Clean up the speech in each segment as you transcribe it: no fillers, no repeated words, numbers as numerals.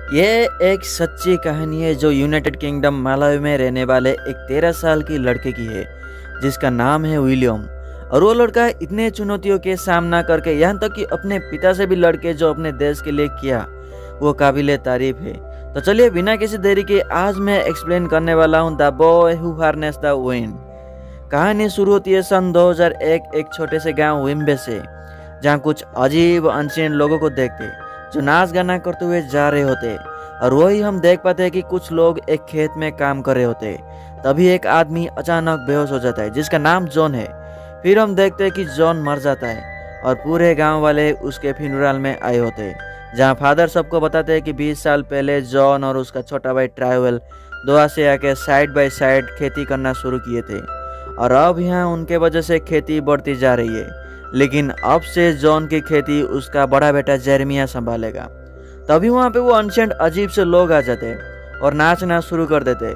ये एक सच्ची कहानी है जो यूनाइटेड किंगडम मालावी में रहने वाले एक 13 साल की लड़के की है जिसका नाम है विलियम। और वो लड़का इतने चुनौतियों के सामना करके यहाँ तक कि अपने पिता से भी लड़के जो अपने देश के लिए किया वो काबिले तारीफ है। तो चलिए बिना किसी देरी के आज मैं एक्सप्लेन करने वाला हूँ the boy who harness the wind. कहानी शुरू होती है सन 2001 एक छोटे से गांव विम्बे से, जहाँ कुछ अजीब अनसीन लोगों को देखते जो नाच गाना करते हुए जा रहे होते। और वही हम देख पाते हैं कि कुछ लोग एक खेत में काम कर रहे होते। तभी एक आदमी अचानक बेहोश हो जाता है जिसका नाम जॉन है। फिर हम देखते हैं कि जॉन मर जाता है और पूरे गांव वाले उसके फ्यूनरल में आए होते, जहां फादर सबको बताते हैं कि 20 साल पहले जॉन और उसका छोटा भाई ट्रैवल दोहा से आके साइड बाय साइड खेती करना शुरू किए थे। और अब यहाँ उनके वजह से खेती बढ़ती जा रही है, लेकिन अब से जॉन की खेती उसका बड़ा बेटा जेरेमिया संभालेगा। तभी वहाँ पे वो अनसेंट अजीब से लोग आ जाते और नाचना शुरू कर देते।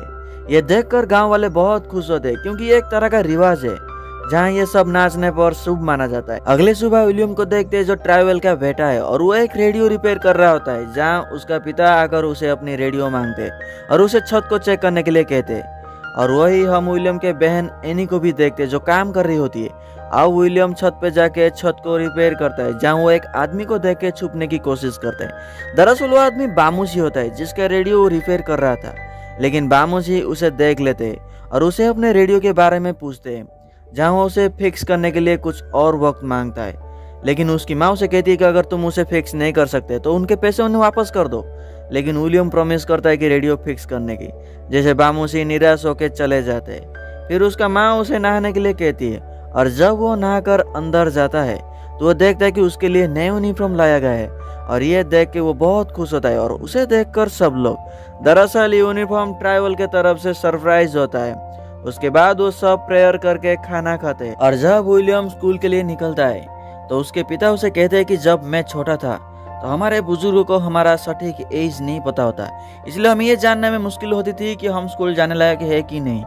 ये देखकर गांव वाले बहुत खुश होते क्योंकि ये एक तरह का रिवाज है जहाँ ये सब नाचने पर शुभ माना जाता है। अगले सुबह विलियम को देखते हैं जो ट्रैवल का बेटा है और वो एक रेडियो रिपेयर कर रहा होता है, जहाँ उसका पिता आकर उसे अपनी रेडियो मांगते और उसे छत को चेक करने के लिए कहते। और वही हम विलियम के बहन एनी को भी देखते जो काम कर रही होती है। अब विलियम छत पे जाके छत को रिपेयर करता है, जहाँ वो एक आदमी को देख के छुपने की कोशिश करता है। दरअसल वो आदमी बामूसी होता है जिसका रेडियो वो रिपेयर कर रहा था, लेकिन बामूसी उसे देख लेते और उसे अपने रेडियो के बारे में पूछते हैं, जहाँ वो उसे फिक्स करने के लिए कुछ और वक्त मांगता है। लेकिन उसकी माँ उसे कहती है कि अगर तुम उसे फिक्स नहीं कर सकते तो उनके पैसे उन्हें वापस कर दो। लेकिन विलियम प्रॉमिस करता है कि रेडियो फिक्स करने की। जैसे बामूसी निराश होकर चले जाते हैं। फिर उसका माँ उसे नहाने के लिए कहती है और जब वो नहाकर अंदर जाता है तो वो देखता है कि उसके लिए नया यूनिफॉर्म लाया गया है। और ये देख के वो बहुत खुश होता है और उसे देखकर सब लोग। दरअसल यूनिफॉर्म ट्रैवल के तरफ से सरप्राइज होता है। उसके बाद वो सब प्रेयर करके खाना खाते हैं। और जब विलियम स्कूल के लिए निकलता है तो उसके पिता उसे कहते हैं कि जब मैं छोटा था तो हमारे बुजुर्गों को हमारा सटीक एज नहीं पता होता, इसलिए हमें ये जानने में मुश्किल होती थी कि हम स्कूल जाने लायक है कि नहीं।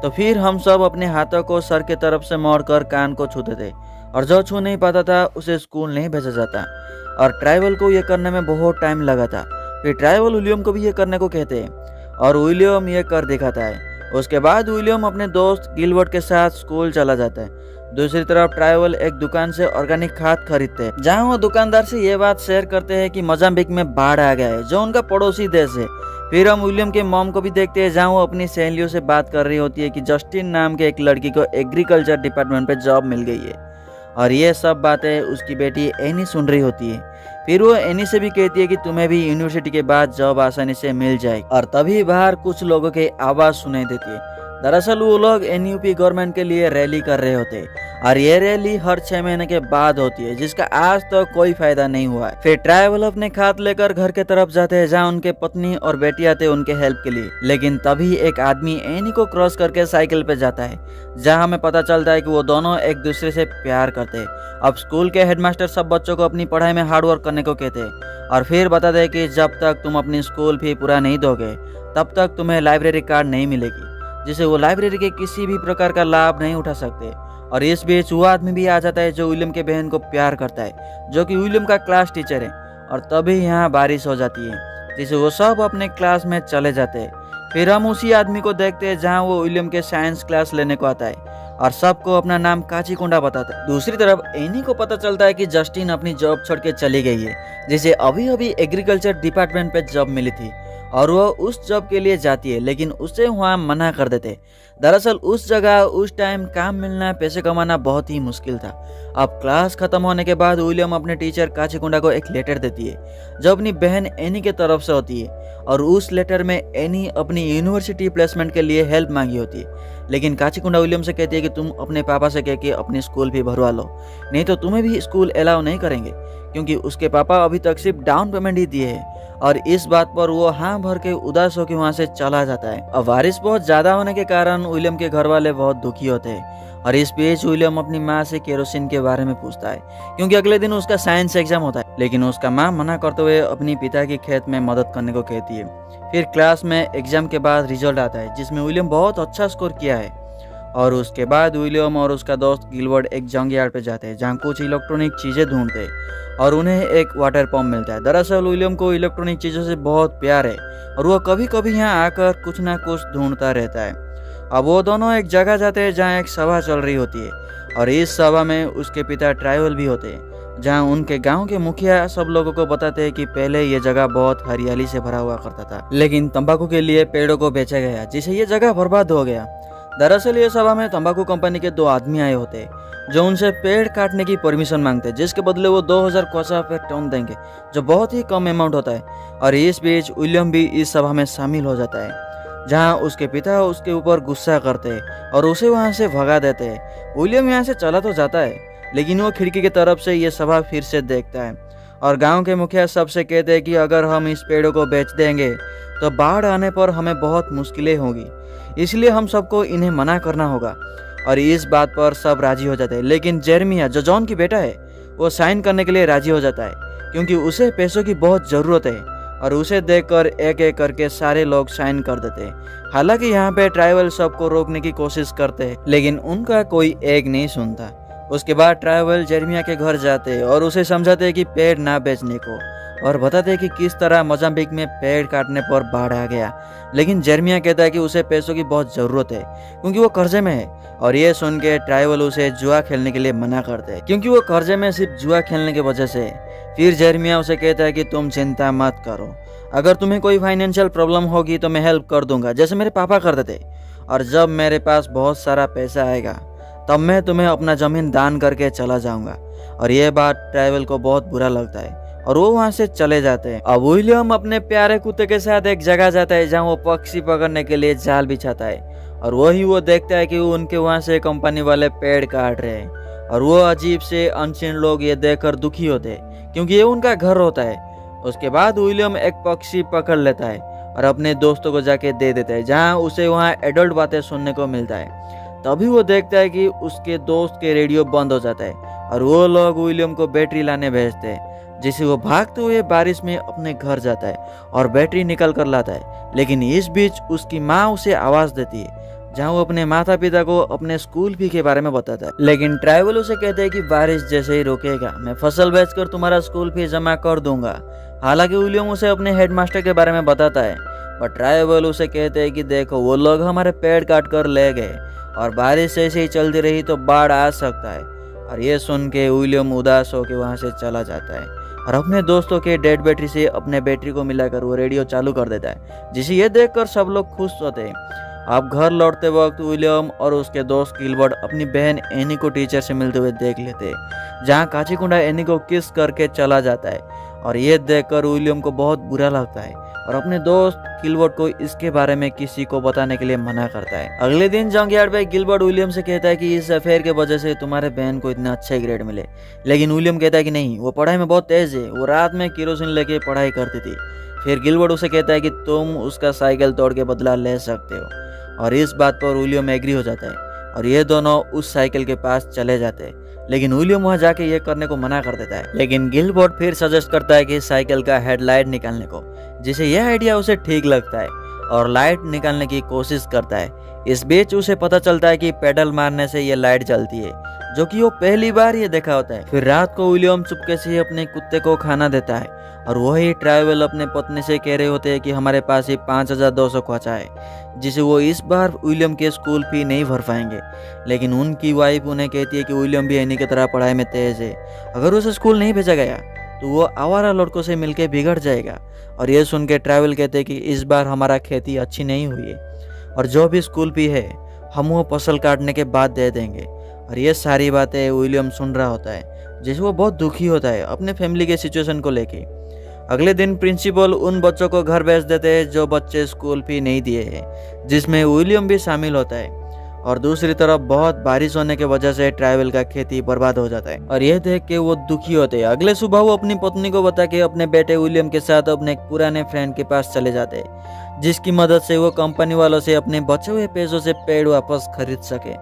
तो फिर हम सब अपने हाथों को सर के तरफ से मोड़कर कान को छूते थे और जो छू नहीं पाता था उसे स्कूल नहीं भेजा जाता। और ट्रैवल को ये करने में बहुत टाइम लगा था। फिर ट्रैवल विलियम को भी ये करने को कहते हैं और विलियम ये कर दिखाता है। उसके बाद विलियम अपने दोस्त गिलबर्ट के साथ स्कूल चला जाता है। दूसरी तरफ ट्रैवल एक दुकान से ऑर्गेनिक खाद खरीदते हैं, जहाँ वो दुकानदार से ये बात शेयर करते हैं कि मोजाम्बिक में बाढ़ आ गया है, जो उनका पड़ोसी देश है। फिर हम विलियम के मॉम को भी देखते हैं, जहाँ वो अपनी सहेलियों से बात कर रही होती है कि जस्टिन नाम के एक लड़की को एग्रीकल्चर डिपार्टमेंट पे जॉब मिल गई है। और ये सब बातें उसकी बेटी एनी सुन रही होती है। फिर वो एनी से भी कहती है कि तुम्हें भी यूनिवर्सिटी के बाद जॉब आसानी से मिल जाएगी। और तभी बाहर कुछ लोगों की आवाज सुनाई देती है। दरअसल वो लोग एनयूपी गवर्नमेंट के लिए रैली कर रहे होते और ये रैली हर 6 महीने के बाद होती है, जिसका आज तक तो कोई फायदा नहीं हुआ है। फिर ट्रैवल अपने खाद लेकर घर के तरफ जाते हैं, जहाँ उनके पत्नी और बेटी आते हैं उनके हेल्प के लिए। लेकिन तभी एक आदमी एनी को क्रॉस करके साइकिल पे जाता है, जहाँ हमें पता चलता है कि वो दोनों एक दूसरे से प्यार करते हैं। अब स्कूल के हेडमास्टर सब बच्चों को अपनी पढ़ाई में हार्ड वर्क करने को कहते हैं और फिर बताते हैं कि जब तक तुम अपनी स्कूल फी पूरा नहीं दोगे तब तक तुम्हें लाइब्रेरी कार्ड नहीं मिलेगी, जिसे वो लाइब्रेरी के किसी भी प्रकार का लाभ नहीं उठा सकते। और इस बीच वो आदमी भी आ जाता है जो विलियम के बहन को प्यार करता है, जो कि विलियम का क्लास टीचर है। और तभी यहाँ बारिश हो जाती है, जिसे वो सब अपने क्लास में चले जाते हैं। फिर हम उसी आदमी को देखते हैं जहाँ वो विलियम के साइंस क्लास लेने को आता है और सबको अपना नाम काचीकुंडा बताता है। दूसरी तरफ एनी को पता चलता है कि जस्टिन अपनी जॉब छोड़ के चली गई है, जिसे अभी अभी एग्रीकल्चर डिपार्टमेंट पे जॉब मिली थी और वह उस जॉब के लिए जाती है, लेकिन उसे वहाँ मना कर देते। दरअसल उस जगह उस टाइम काम मिलना, पैसे कमाना बहुत ही मुश्किल था। अब क्लास खत्म होने के बाद विलियम अपने टीचर काचीकुंडा को एक लेटर देती है जो अपनी बहन एनी के तरफ से होती है। और उस लेटर में एनी अपनी यूनिवर्सिटी प्लेसमेंट के लिए हेल्प मांगी होती है, लेकिन काचीकुंडा विलियम से कहती है कि तुम अपने पापा से कह के अपनी स्कूल भी भरवा लो, नहीं तो तुम्हें भी स्कूल अलाउ नहीं करेंगे, क्योंकि उसके पापा अभी तक सिर्फ डाउन पेमेंट ही दिए हैं। और इस बात पर वो हाँ भर के उदास होकर वहाँ से चला जाता है। अब बारिश बहुत ज्यादा होने के कारण विलियम के घर वाले बहुत दुखी होते हैं। और इस बीच विलियम अपनी माँ से केरोसिन के बारे में पूछता है, क्योंकि अगले दिन उसका साइंस एग्जाम होता है। लेकिन उसका माँ मना करते हुए अपनी पिता की खेत में मदद करने को कहती है। फिर क्लास में एग्जाम के बाद रिजल्ट आता है, जिसमें विलियम बहुत अच्छा स्कोर किया है। और उसके बाद विलियम और उसका दोस्त गिलबर्ट एक जंग यार्ड पे जाते हैं जहाँ कुछ इलेक्ट्रॉनिक चीज़ें ढूंढते हैं और उन्हें एक वाटर पंप मिलता है। दरअसल विलियम को इलेक्ट्रॉनिक चीज़ों से बहुत प्यार है और वह कभी कभी यहाँ आकर कुछ ना कुछ ढूंढता रहता है। अब वो दोनों एक जगह जाते हैं जहाँ एक सभा चल रही होती है और इस सभा में उसके पिता ट्राइवल भी होते हैं, जहाँ उनके गांव के मुखिया सब लोगों को बताते हैं कि पहले ये जगह बहुत हरियाली से भरा हुआ करता था, लेकिन तंबाकू के लिए पेड़ों को बेचा गया जिससे ये जगह बर्बाद हो गया। दरअसल ये सभा में तंबाकू कंपनी के 2 आदमी आए होते हैं जो उनसे पेड़ काटने की परमिशन मांगते हैं, जिसके बदले वो 2000 कोसा पर टन देंगे, जो बहुत ही कम अमाउंट होता है। और इस बीच विलियम भी इस सभा में शामिल हो जाता है जहाँ उसके पिता उसके ऊपर गुस्सा करते हैं और उसे वहाँ से भगा देते हैं। विलियम यहाँ से चला तो जाता है लेकिन वो खिड़की की तरफ से ये सभा फिर से देखता है और गांव के मुखिया सबसे कहते हैं कि अगर हम इस पेड़ों को बेच देंगे तो बाढ़ आने पर हमें बहुत मुश्किलें होंगी, इसलिए हम सबको इन्हें मना करना होगा। और इस बात पर सब राजी हो जाते हैं, लेकिन जेरेमिया जो जॉन की बेटा है वो साइन करने के लिए राजी हो जाता है क्योंकि उसे पैसों की बहुत ज़रूरत है और उसे देखकर एक एक करके सारे लोग साइन कर देते हैं। हालांकि यहाँ पे ट्राइवल सबको रोकने की कोशिश करते हैं लेकिन उनका कोई एक नहीं सुनता। उसके बाद ट्राइवल जेरेमिया के घर जाते हैं और उसे समझाते हैं कि पेड़ ना बेचने को और बताते हैं कि किस तरह मोजाम्बिक में पेड़ काटने पर बाढ़ आ गया। लेकिन जेरेमिया कहता है कि उसे पैसों की बहुत ज़रूरत है क्योंकि वो कर्जे में है और ये सुन के ट्राइवल उसे जुआ खेलने के लिए मना करते हैं क्योंकि वो कर्जे में सिर्फ जुआ खेलने की वजह से। फिर जेरेमिया उसे कहता है कि तुम चिंता मत करो, अगर तुम्हें कोई फाइनेंशियल प्रॉब्लम होगी तो मैं हेल्प कर दूंगा जैसे मेरे पापा करते थे, और जब मेरे पास बहुत सारा पैसा आएगा तब मैं तुम्हें अपना ज़मीन दान करके चला जाऊंगा। और यह बात ट्राइवल को बहुत बुरा लगता है और वो वहाँ से चले जाते हैं। अब विलियम अपने प्यारे कुत्ते के साथ एक जगह जाता है जहाँ वो पक्षी पकड़ने के लिए जाल बिछाता है और वही वो देखता है कि उनके वहाँ से कंपनी वाले पेड़ काट रहे हैं और वो अजीब से अनचिन लोग ये देखकर दुखी होते हैं क्योंकि ये उनका घर होता है। उसके बाद विलियम एक पक्षी पकड़ लेता है और अपने दोस्तों को जाके दे देता है जहाँ उसे वहाँ एडल्ट बातें सुनने को मिलता है। तभी वो देखता है कि उसके दोस्त के रेडियो बंद हो जाता है और वो लोग विलियम को बैटरी लाने भेजते हैं, जिससे वो भागते हुए बारिश में अपने घर जाता है और बैटरी निकल कर लाता है। लेकिन इस बीच उसकी माँ उसे आवाज देती है जहाँ वो अपने माता पिता को अपने स्कूल फी के बारे में बताता है। लेकिन ट्राइवल उसे कहते हैं कि बारिश जैसे ही रुकेगा मैं फसल बेचकर तुम्हारा स्कूल फी जमा कर दूंगा। हालांकि विलियम उसे अपने हेडमास्टर के बारे में बताता है, पर ट्राइवल उसे कहते हैं कि देखो वो लोग हमारे पेड़ काट कर ले गए और बारिश ऐसे ही चलती रही तो बाढ़ आ सकता है। और ये सुन के विलियम उदास होकर वहाँ से चला जाता है और अपने दोस्तों के डेड बैटरी से अपने बैटरी को मिलाकर वो रेडियो चालू कर देता है, जिसे ये देखकर सब लोग खुश होते हैं। अब घर लौटते वक्त विलियम और उसके दोस्त गिलबर्ट अपनी बहन एनी को टीचर से मिलते हुए देख लेते हैं, जहाँ काचीकुंडा एनी को किस करके चला जाता है और ये देखकर विलियम को बहुत बुरा लगता है और अपने दोस्त गिलबर्ट को इसके बारे में किसी को बताने के लिए मना करता है। अगले दिन जंगयार्ड पे गिलबर्ट विलियम से कहता है कि इस अफेयर के वजह से तुम्हारे बहन को इतने अच्छे ग्रेड मिले, लेकिन विलियम कहता है कि नहीं, वो पढ़ाई में बहुत तेज है, वो रात में केरोसिन लेके पढ़ाई करती थी। फिर गिलबर्ट उसे कहता है कि तुम उसका साइकिल तोड़ के बदला ले सकते हो और इस बात पर विलियम एग्री हो जाता है और ये दोनों उस साइकिल के पास चले जाते हैं। लेकिन विलियम वहां जाके ये करने को मना कर देता है, लेकिन गिलबर्ट फिर सजेस्ट करता है कि साइकिल का हेडलाइट निकालने को, जिसे यह आइडिया उसे ठीक लगता है और लाइट निकालने की कोशिश करता है। इस बीच उसे पता चलता है कि पेडल मारने से ये लाइट जलती है, जो कि वो पहली बार ये देखा होता है। फिर रात को विलियम चुपके से अपने कुत्ते को खाना देता है और वही ट्राइवल अपने पत्नी से कह रहे होते हैं कि हमारे पास ही 5200 क्वाचा है, जिसे वो इस बार विलियम के स्कूल फी नहीं भर पाएंगे। लेकिन उनकी वाइफ उन्हें कहती है कि विलियम भी एनी की तरह पढ़ाई में तेज है, अगर उसे स्कूल नहीं भेजा गया तो वो आवारा लड़कों से मिलके बिगड़ जाएगा। और ये सुन के ट्राइवल कहते हैं कि इस बार हमारा खेती अच्छी नहीं हुई है और जो भी स्कूल फी है हम वो फसल काटने के बाद दे देंगे। और ये सारी बातें विलियम सुन रहा होता है, जिससे वो बहुत दुखी होता है अपने फैमिली के सिचुएशन को लेके। अगले दिन प्रिंसिपल उन बच्चों को घर भेज देते हैं जो बच्चे स्कूल फी नहीं दिए हैं, जिसमें विलियम भी शामिल होता है। और दूसरी तरफ बहुत बारिश होने की वजह से ट्राइवल का खेती बर्बाद हो जाता है और यह देख के वो दुखी होते हैं। अगले सुबह वो अपनी पत्नी को बता के अपने बेटे विलियम के साथ अपने एक पुराने फ्रेंड के पास चले जाते हैं, जिसकी मदद से वो कंपनी वालों से अपने बचे हुए पैसों से पेड़ वापस खरीद सके,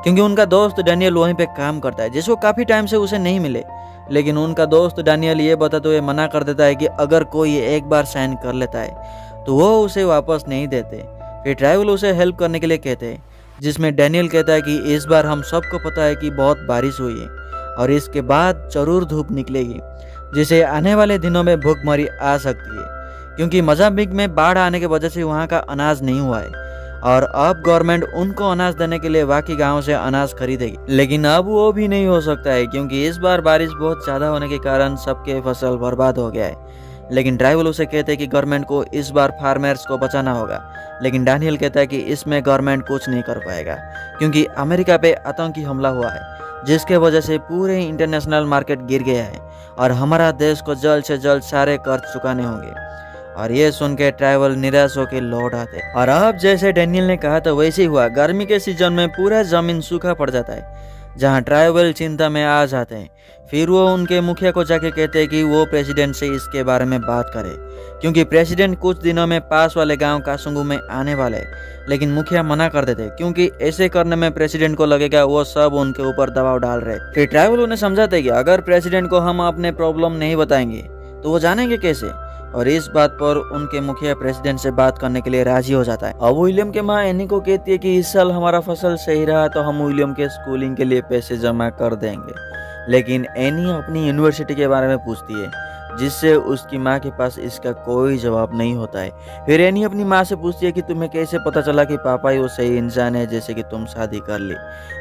क्योंकि उनका दोस्त डैनियल वहीं पे काम करता है जिसको काफी टाइम से उसे नहीं मिले। लेकिन उनका दोस्त डैनियल ये बताते हुए मना कर देता है कि अगर कोई एक बार साइन कर लेता है तो वो उसे वापस नहीं देते। फिर ट्राइवल उसे हेल्प करने के लिए कहते हैं, जिसमें डैनियल कहता है कि इस बार हम सबको पता है कि बहुत बारिश हुई है और इसके बाद जरूर धूप निकलेगी, जिससे आने वाले दिनों में भूखमरी आ सकती है, क्योंकि मोजाम्बिक में बाढ़ आने की वजह से वहाँ का अनाज नहीं हुआ है और अब गवर्नमेंट उनको अनाज देने के लिए बाकी गाँव से अनाज खरीदेगी। लेकिन अब वो भी नहीं हो सकता है, क्योंकि इस बार बारिश बहुत ज़्यादा होने के कारण सबके फसल बर्बाद हो गया है। लेकिन ड्राइवर उसे कहते हैं कि गवर्नमेंट को इस बार फार्मर्स को बचाना होगा। लेकिन डैनियल कहता है कि इसमें गवर्नमेंट कुछ नहीं कर पाएगा, क्योंकि अमेरिका पे आतंकी हमला हुआ है, जिसके वजह से पूरे इंटरनेशनल मार्केट गिर गया है और हमारा देश को जल्द से जल्द सारे कर्ज चुकाने होंगे। और ये सुन के ट्रैवल निराश होकर लौट आते। और अब जैसे डैनियल ने कहा था वैसे ही हुआ। गर्मी के सीजन में पूरा जमीन सूखा पड़ जाता है, जहाँ ट्रैवल चिंता में आ जाते हैं। फिर वो उनके मुखिया को जाके कहते हैं कि वो प्रेसिडेंट से इसके बारे में बात करे, क्योंकि प्रेसिडेंट कुछ दिनों में पास वाले गांव कासुंगू में आने वाले हैं। लेकिन मुखिया मना कर देते, क्योंकि ऐसे करने में प्रेसिडेंट को लगेगा वो सब उनके ऊपर दबाव डाल रहे। फिर ट्रैवल उन्हें समझाते कि अगर प्रेसिडेंट को हम अपने प्रॉब्लम नहीं बताएंगे तो वो जानेंगे कैसे। और इस बात पर उनके मुखिया प्रेसिडेंट से बात करने के लिए राजी हो जाता है। अब विलियम के माँ एनी को कहती है कि इस साल हमारा फसल सही रहा तो हम विलियम के स्कूलिंग के लिए पैसे जमा कर देंगे। लेकिन एनी अपनी यूनिवर्सिटी के बारे में पूछती है, जिससे उसकी माँ के पास इसका कोई जवाब नहीं होता है। फिर एनी अपनी माँ से पूछती है कि तुम्हें कैसे पता चला कि पापा ही वो सही इंसान है जैसे कि तुम शादी कर ली।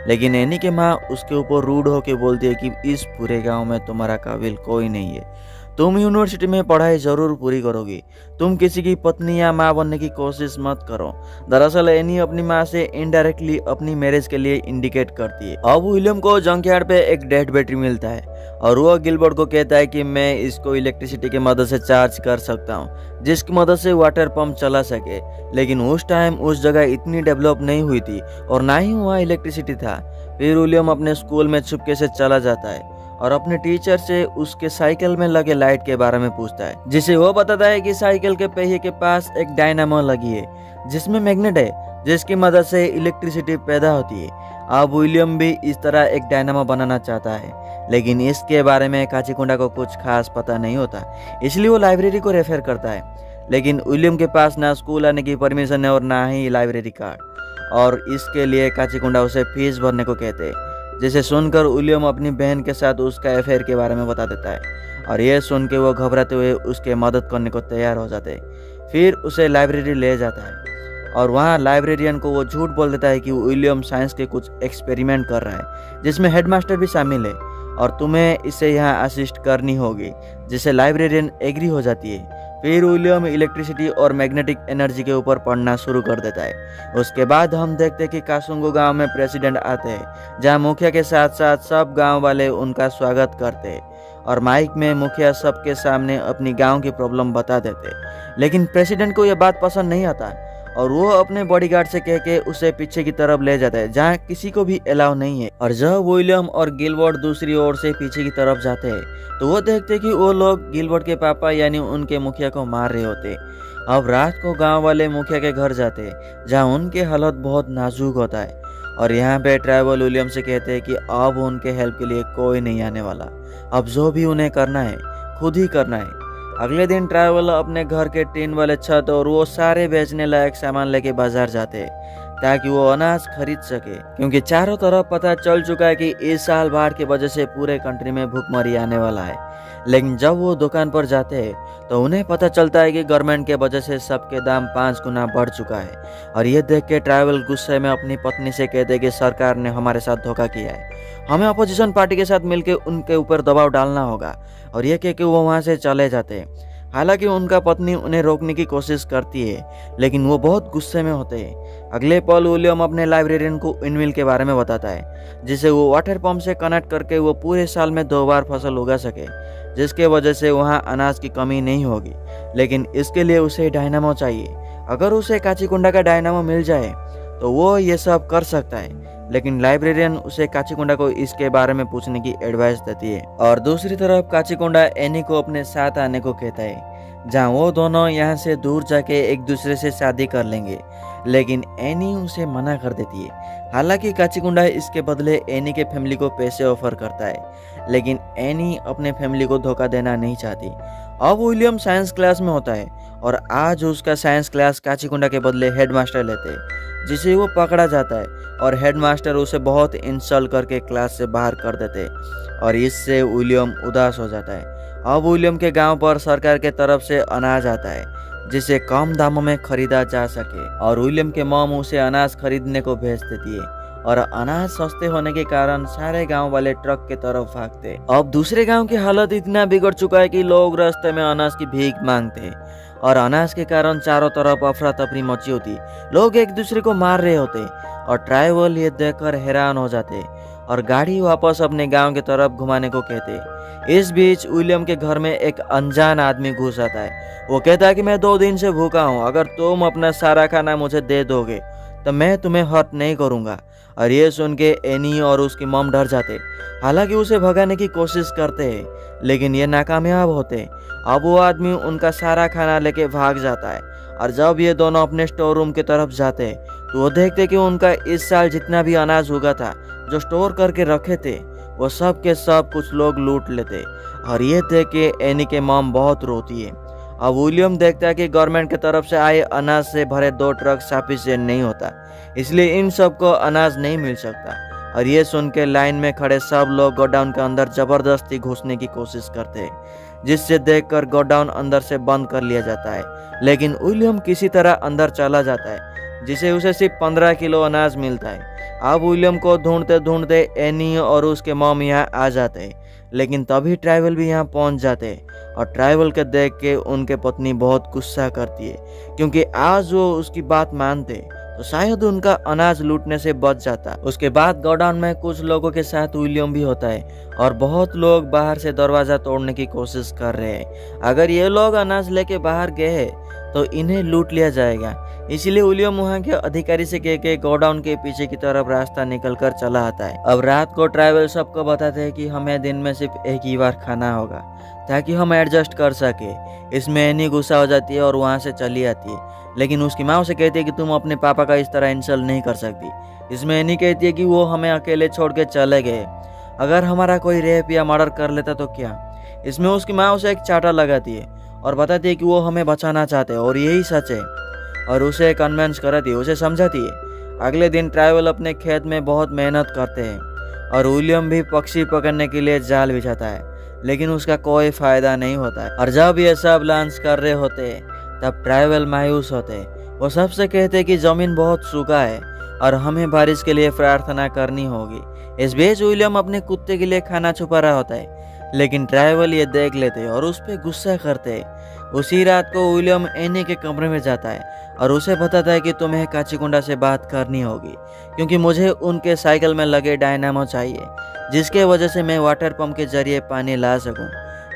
लेकिन एनी के माँ उसके ऊपर रूड होकर बोलती है कि इस पूरे गाँव में तुम्हारा काबिल कोई नहीं है, तुम यूनिवर्सिटी में पढ़ाई जरूर पूरी करोगी, तुम किसी की पत्नी या माँ बनने की कोशिश मत करो। दरअसल एनी अपनी माँ से इनडायरेक्टली अपनी मैरिज के लिए इंडिकेट करती है। अब विलियम को जंकयार्ड पे एक डेड बैटरी मिलता है और वो गिलबर्ट को कहता है कि मैं इसको इलेक्ट्रिसिटी की मदद से चार्ज कर सकता हूँ, जिसकी मदद से वाटर पंप चला सके। लेकिन उस टाइम उस जगह इतनी डेवलप नहीं हुई थी और ना ही वहाँ इलेक्ट्रिसिटी था। फिर विलियम अपने स्कूल में चुपके से चला जाता है और अपने टीचर से उसके साइकिल में लगे लाइट के बारे में पूछता है, जिसे वो बताता है कि साइकिल के पहिए के पास एक डायनामो लगी है जिसमें मैग्नेट है, जिसकी मदद से इलेक्ट्रिसिटी पैदा होती है। अब विलियम भी इस तरह एक डायनामो बनाना चाहता है, लेकिन इसके बारे में काचीकुंडा को कुछ खास पता नहीं होता, इसलिए वो लाइब्रेरी को रेफर करता है। लेकिन विलियम के पास ना स्कूल आने की परमिशन है और ना ही लाइब्रेरी कार्ड, और इसके लिए काचीकुंडा उसे फीस भरने को कहते हैं। जिसे सुनकर विलियम अपनी बहन के साथ उसका अफेयर के बारे में बता देता है और यह सुन के वो घबराते हुए उसके मदद करने को तैयार हो जाते हैं। फिर उसे लाइब्रेरी ले जाता है और वहाँ लाइब्रेरियन को वो झूठ बोल देता है कि विलियम साइंस के कुछ एक्सपेरिमेंट कर रहा है, जिसमें हेडमास्टर भी शामिल है और तुम्हें इसे यहाँ असिस्ट करनी होगी, जिसे लाइब्रेरियन एग्री हो जाती है। फिर विलियम इलेक्ट्रिसिटी और मैग्नेटिक एनर्जी के ऊपर पढ़ना शुरू कर देता है। उसके बाद हम देखते हैं कि कासुंगो गांव में प्रेसिडेंट आते हैं, जहां मुखिया के साथ साथ सब गांव वाले उनका स्वागत करते हैं और माइक में मुखिया सबके सामने अपनी गांव की प्रॉब्लम बता देते। लेकिन प्रेसिडेंट को यह बात पसंद नहीं आता और वो अपने बॉडीगार्ड से कह के उसे पीछे की तरफ ले जाता है, जहाँ किसी को भी अलाउ नहीं है। और जब विलियम और गिलबर्ट दूसरी ओर से पीछे की तरफ जाते हैं तो वो देखते कि वो लोग गिलबर्ट के पापा यानी उनके मुखिया को मार रहे होते। अब रात को गांव वाले मुखिया के घर जाते, जहाँ उनके हालत बहुत नाजुक होता है और यहाँ पे ट्रैवल विलियम से कहते हैं कि अब उनके हेल्प के लिए कोई नहीं आने वाला, अब जो भी उन्हें करना है खुद ही करना है। अगले दिन ट्रैवल अपने घर के टीन वाले छत और वो सारे बेचने लायक सामान लेके बाजार जाते हैं ताकि वो अनाज खरीद सके, क्योंकि चारों तरफ पता चल चुका है कि इस साल बाढ़ की वजह से पूरे कंट्री में भूखमरी आने वाला है। लेकिन जब वो दुकान पर जाते हैं तो उन्हें पता चलता है कि गवर्नमेंट के वजह से सबके दाम 5 गुना बढ़ चुका है। और ये देख के ट्रैवल गुस्से में अपनी पत्नी से कहते हैं कि सरकार ने हमारे साथ धोखा किया है, हमें अपोजिशन पार्टी के साथ मिलकर उनके ऊपर दबाव डालना होगा। और ये कह के वो वहाँ से चले जाते हैं। हालांकि उनका पत्नी उन्हें रोकने की कोशिश करती है, लेकिन वो बहुत गुस्से में होते हैं। अगले पल विलियम अपने लाइब्रेरियन को विंडमिल के बारे में बताता है, जिसे वो वाटर पंप से कनेक्ट करके वो पूरे साल में 2 बार फसल उगा सके, जिसके वजह से वहाँ अनाज की कमी नहीं होगी। लेकिन इसके लिए उसे डायनामो चाहिए। अगर उसे काचीकुंडा का डायनामो मिल जाए तो वो ये सब कर सकता है। लेकिन लाइब्रेरियन उसे काचीकुंडा को इसके बारे में पूछने की एडवाइस देती है। और दूसरी तरफ काचीकुंडा एनी को अपने साथ आने को कहता है, जहाँ वो दोनों यहाँ से दूर जाके एक दूसरे से शादी कर लेंगे। लेकिन एनी उसे मना कर देती है। हालांकि काचीकुंडा इसके बदले एनी के फैमिली को पैसे ऑफर करता है, लेकिन एनी अपने फैमिली को धोखा देना नहीं चाहती। अब विलियम साइंस क्लास में होता है और आज उसका साइंस क्लास काचीकुंडा के बदले हेडमास्टर लेते, जिसे वो पकड़ा जाता है और हेडमास्टर उसे बहुत इंसल्ट करके क्लास से बाहर कर देते और इससे विलियम उदास हो जाता है। अब विलियम के गांव पर सरकार के तरफ से अनाज आता है जिसे कम दामों में खरीदा जा सके और विलियम के मॉम उसे अनाज खरीदने को भेज देती है और अनाज सस्ते होने के कारण सारे गांव वाले ट्रक के तरफ भागते। अब दूसरे गांव की हालत इतना बिगड़ चुका है कि लोग रास्ते में अनाज की भीख मांगते और अनाज के कारण चारों तरफ अफरा तफरी मची होती, लोग एक दूसरे को मार रहे होते और ट्राइबल ये देखकर हैरान हो जाते और गाड़ी वापस अपने गांव की तरफ घुमाने को कहते। इस बीच विलियम के घर में एक अनजान आदमी घुस आता है। वो कहता है कि मैं 2 दिन से भूखा हूँ, अगर तुम अपना सारा खाना मुझे दे दोगे तो मैं तुम्हें हर्ट नहीं करूँगा। और ये सुन के एनी और उसकी मॉम डर जाते, हालांकि उसे भगाने की कोशिश करते हैं लेकिन ये नाकामयाब होते। अब वो आदमी उनका सारा खाना लेके भाग जाता है और जब ये दोनों अपने स्टोर रूम की तरफ जाते तो वो देखते कि उनका इस साल जितना भी अनाज उगा था जो स्टोर करके रखे थे वो सब के सब कुछ लोग लूट लेते और ये देख के एनी के मॉम बहुत रोती है। अब विलियम देखता है कि गवर्नमेंट की तरफ से आए अनाज से भरे 2 ट्रक सफिशिएंट नहीं होता, इसलिए इन सबको अनाज नहीं मिल सकता और ये सुन के लाइन में खड़े सब लोग गोडाउन के अंदर जबरदस्ती घुसने की कोशिश करते हैं, जिससे देखकर गोडाउन अंदर से बंद कर लिया जाता है। लेकिन विलियम किसी तरह अंदर चला जाता है, जिसे उसे सिर्फ 15 किलो अनाज मिलता है। अब विलियम को ढूंढते ढूंढते एनी और उसके मॉम यहाँ आ जाते हैं, लेकिन तभी ट्राइबल भी यहाँ पहुँच जाते हैं और ट्राइबल के देख के उनके पत्नी बहुत गुस्सा करती है, क्योंकि आज वो उसकी बात मानते तो शायद उनका अनाज लूटने से बच जाता। उसके बाद गोडाउन में कुछ लोगों के साथ विलियम भी होता है और बहुत लोग बाहर से दरवाजा तोड़ने की कोशिश कर रहे हैं। अगर ये लोग अनाज लेके बाहर गए तो इन्हें लूट लिया जाएगा, इसलिए विलियम वहाँ के अधिकारी से कह के गोडाउन के पीछे की तरफ रास्ता निकल कर चला आता है। अब रात को ट्राइबल सबको बताते हैं कि हमें दिन में सिर्फ एक ही बार खाना होगा ताकि हम एडजस्ट कर सके। इसमें एनी गुस्सा हो जाती है और वहाँ से चली आती है, लेकिन उसकी माँ उसे कहती है कि तुम अपने पापा का इस तरह इंसल्ट नहीं कर सकती। इसमें एनी कहती है कि वो हमें अकेले छोड़ के चले गए, अगर हमारा कोई रेप या मर्डर कर लेता तो क्या। इसमें उसकी माँ उसे एक चाटा लगाती है और बताती है कि वो हमें बचाना चाहते हैं और यही सच है, और उसे कन्विंस कराती है, उसे समझाती है। अगले दिन ट्राइबल अपने खेत में बहुत मेहनत करते हैं और विलियम भी पक्षी पकड़ने के लिए जाल बिछाता है, लेकिन उसका कोई फायदा नहीं होता है। और जब ये सब लॉन्च कर रहे होते तब ट्राइबल मायूस होते, वो सबसे कहते कि जमीन बहुत सूखा है और हमें बारिश के लिए प्रार्थना करनी होगी। इस बीच विलियम अपने कुत्ते के लिए खाना छुपा रहा होता है, लेकिन ट्राइबल ये देख लेते और उस पर गुस्सा करते। उसी रात को विलियम एनी के कमरे में जाता है और उसे बताता है कि तुम्हें काचीकुंडा से बात करनी होगी, क्योंकि मुझे उनके साइकिल में लगे डायनामो चाहिए, जिसके वजह से मैं वाटर पंप के जरिए पानी ला सकूं।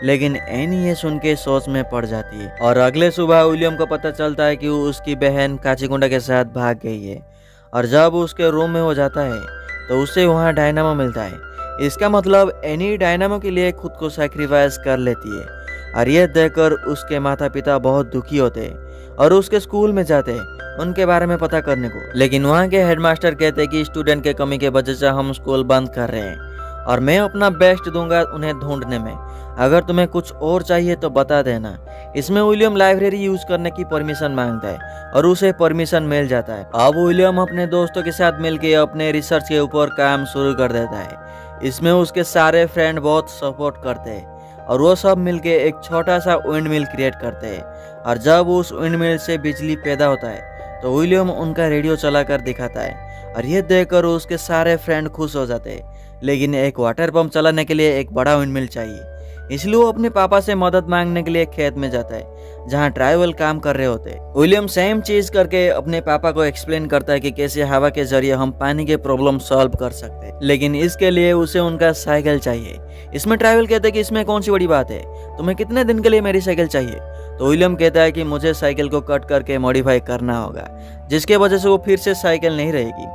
लेकिन एनी ये सुन के सोच में पड़ जाती है और अगले सुबह विलियम को पता चलता है कि उसकी बहन काचीकुंडा के साथ भाग गई है। और जब उसके रूम में वो जाता है तो उसे वहाँ डायनामो मिलता है। इसका मतलब एनी डायनामो के लिए खुद को सैक्रिफाइस कर लेती है और ये देखकर उसके माता पिता बहुत दुखी होते हैं और उसके स्कूल में जाते हैं उनके बारे में पता करने को। लेकिन वहाँ के हेडमास्टर कहते हैं कि स्टूडेंट के कमी के वजह से हम स्कूल बंद कर रहे हैं और मैं अपना बेस्ट दूंगा उन्हें ढूंढने में। अगर तुम्हें कुछ और चाहिए तो बता देना। इसमें विलियम लाइब्रेरी यूज करने की परमिशन मांगता है और उसे परमिशन मिल जाता है। अब विलियम अपने दोस्तों के साथ मिलकर अपने रिसर्च के ऊपर काम शुरू कर देता है। इसमें उसके सारे फ्रेंड बहुत सपोर्ट करते हैं और वो सब मिलके एक छोटा सा विंड मिल क्रिएट करते हैं। और जब उस विंड मिल से बिजली पैदा होता है तो विलियम उनका रेडियो चलाकर दिखाता है और ये देखकर उसके सारे फ्रेंड खुश हो जाते हैं। लेकिन एक वाटर पंप चलाने के लिए एक बड़ा विंड मिल चाहिए, इसलिए वो अपने पापा से मदद मांगने के लिए खेत में जाता है जहाँ ट्राइबल काम कर रहे होते हैं। विलियम सेम चीज करके अपने पापा को एक्सप्लेन करता है कि कैसे हवा के जरिए हम पानी के प्रॉब्लम सॉल्व कर सकते हैं, लेकिन इसके लिए उसे उनका साइकिल चाहिए। इसमें ट्राइबल कहते हैं कि इसमें कौन सी बड़ी बात है, तुम्हें कितने दिन के लिए मेरी साइकिल चाहिए। तो विलियम कहता है कि मुझे साइकिल को कट करके मॉडिफाई करना होगा, जिसके वजह से वो फिर से साइकिल नहीं रहेगी।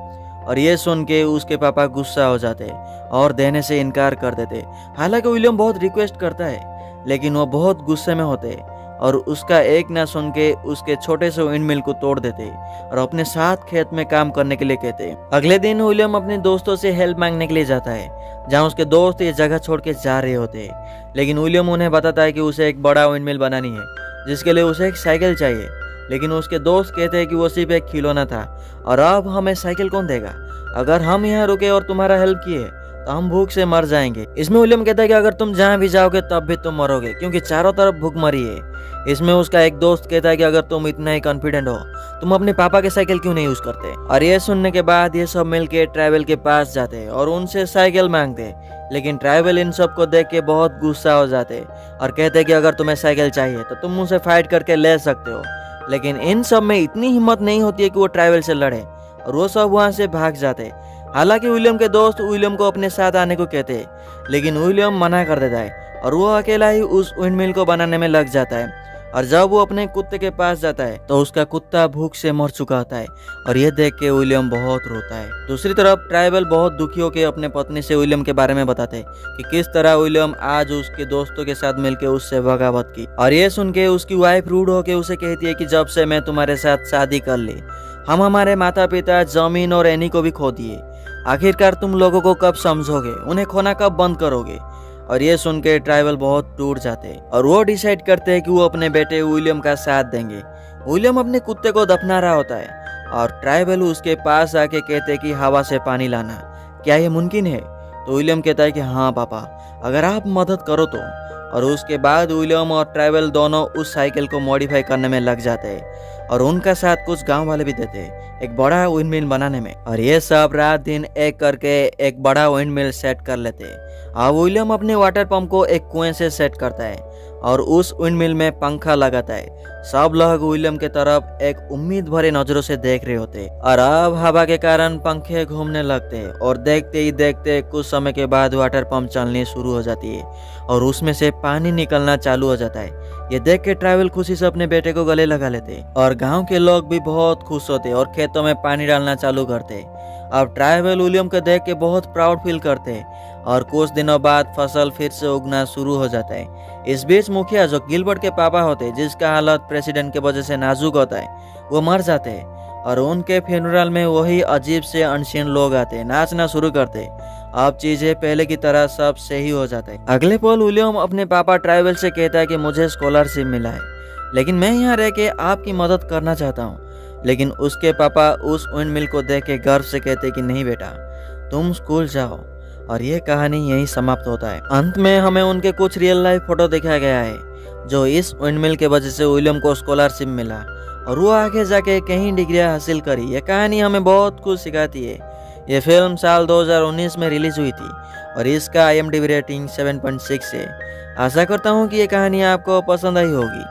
और ये सुन के उसके पापा गुस्सा हो जाते और देने से इनकार कर देते। हालांकि विलियम बहुत रिक्वेस्ट करता है, लेकिन वो बहुत गुस्से में होते और उसका एक ना सुन के उसके छोटे से विंड मिल को तोड़ देते और अपने साथ खेत में काम करने के लिए कहते। अगले दिन विलियम अपने दोस्तों से हेल्प मांगने के लिए जाता है, जहाँ उसके दोस्त ये जगह छोड़ के जा रहे होते हैं। लेकिन विलियम उन्हें बताता है कि उसे एक बड़ा विंड मिल बनानी है जिसके लिए उसे एक साइकिल चाहिए, लेकिन उसके दोस्त कहते हैं कि वो सिर्फ एक खिलौना था और अब हमें साइकिल कौन देगा? अगर हम यहाँ रुके और तुम्हारा हेल्प किए तो हम भूख से मर जाएंगे। इसमें विलियम कहता है कि अगर तुम जहाँ भी जाओगे तब भी तुम मरोगे, क्योंकि चारों तरफ भूखमरी है। इसमें उसका एक दोस्त कहता है कि अगर तुम इतना ही कॉन्फिडेंट हो, तुम अपने पापा के साइकिल क्यों नहीं यूज करते? और ये सुनने के बाद ये सब मिलके ट्राइबल के पास जाते हैं और उनसे साइकिल मांगते, लेकिन ट्राइबल इन सब को देख के बहुत गुस्सा हो जाते और कहते कि अगर तुम्हें साइकिल चाहिए तो तुम मुझसे फाइट करके ले सकते हो। लेकिन इन सब में इतनी हिम्मत नहीं होती है कि वो ट्राइबल से लड़े और वो सब वहाँ से भाग जाते। हालांकि विलियम के दोस्त विलियम को अपने साथ आने को कहते हैं, लेकिन विलियम मना कर देता है और वो अकेला ही उस विंडमिल को बनाने में लग जाता है। और जब वो अपने कुत्ते के पास जाता है तो उसका कुत्ता भूख से मर चुका होता है और ये देख के विलियम बहुत रोता है। दूसरी तरफ ट्राइबल बहुत दुखी होकर अपने पत्नी से विलियम के बारे में बताते कि किस तरह विलियम आज उसके दोस्तों के साथ मिलकर उससे बगावत की। और ये सुन के उसकी वाइफ रूड होकर उसे कहती है कि जब से मैं तुम्हारे साथ शादी कर ली, हम हमारे माता पिता, जमीन और एनी को भी खो दिए। आखिरकार तुम लोगों को कब समझोगे? उन्हें खोना कब बंद करोगे? और ये सुन के ट्राइबल बहुत टूट जाते हैं और वो डिसाइड करते हैं कि वो अपने बेटे विलियम का साथ देंगे। विलियम अपने कुत्ते को दफना रहा होता है और ट्राइबल उसके पास आके कहते हैं कि हवा से पानी लाना, क्या ये मुमकिन है? तो विलियम कहता है कि हाँ पापा, अगर आप मदद करो तो। और उसके बाद विलियम और ट्राइबल दोनों उस साइकिल को मॉडिफाई करने में लग जाते हैं और उनका साथ कुछ गांव वाले भी देते हैं एक बड़ा विंडमिल बनाने में। और ये सब रात दिन एक करके एक बड़ा विंडमिल सेट कर लेते हैं। अब विलियम अपने वाटर पंप को एक कुएं से सेट करता है और उस विंडमिल में पंखा लगाता है। सब लोग विलियम के तरफ एक उम्मीद भरे नजरों से देख रहे होते और अब हवा के कारण पंखे घूमने लगते हैं और देखते ही देखते कुछ समय के बाद वाटर पंप चलनी शुरू हो जाती है और उसमें से पानी निकलना चालू हो जाता है। ये देख के ट्राइबल खुशी से अपने बेटे को गले लगा लेते और गांव के लोग भी बहुत खुश होते और खेतों में पानी डालना चालू करते। अब ट्राइबल विलियम को देख के बहुत प्राउड फील करते और कुछ दिनों बाद फसल फिर से उगना शुरू हो जाता है। इस बीच मुखिया जो गिलबर्ट के पापा होते, जिसका हालत प्रेसिडेंट के वजह से नाजुक होता है, वो मर जाते हैं और उनके फ्यूनरल में वही अजीब से अनसीन लोग आते, नाचना शुरू करते। अब चीजें पहले की तरह सब सही हो जाता है। अगले पल विलियम अपने पापा ट्राइबल से कहता है कि मुझे स्कॉलरशिप मिला है, लेकिन मैं यहाँ रह के आपकी मदद करना चाहता हूँ। लेकिन उसके पापा उस विंडमिल को देख के गर्व से कहते कि नहीं बेटा, तुम स्कूल जाओ। और ये कहानी यहीं समाप्त होता है। अंत में हमें उनके कुछ रियल लाइफ फोटो दिखाया गया है जो इस विंडमिल के वजह से विलियम को स्कॉलरशिप मिला और वो आगे जाके कई डिग्रियां हासिल करी। ये कहानी हमें बहुत कुछ सिखाती है। ये फिल्म साल 2019 में रिलीज हुई थी और इसका IMDb रेटिंग 7.6 है। आशा करता हूँ कि ये कहानी आपको पसंद आई होगी।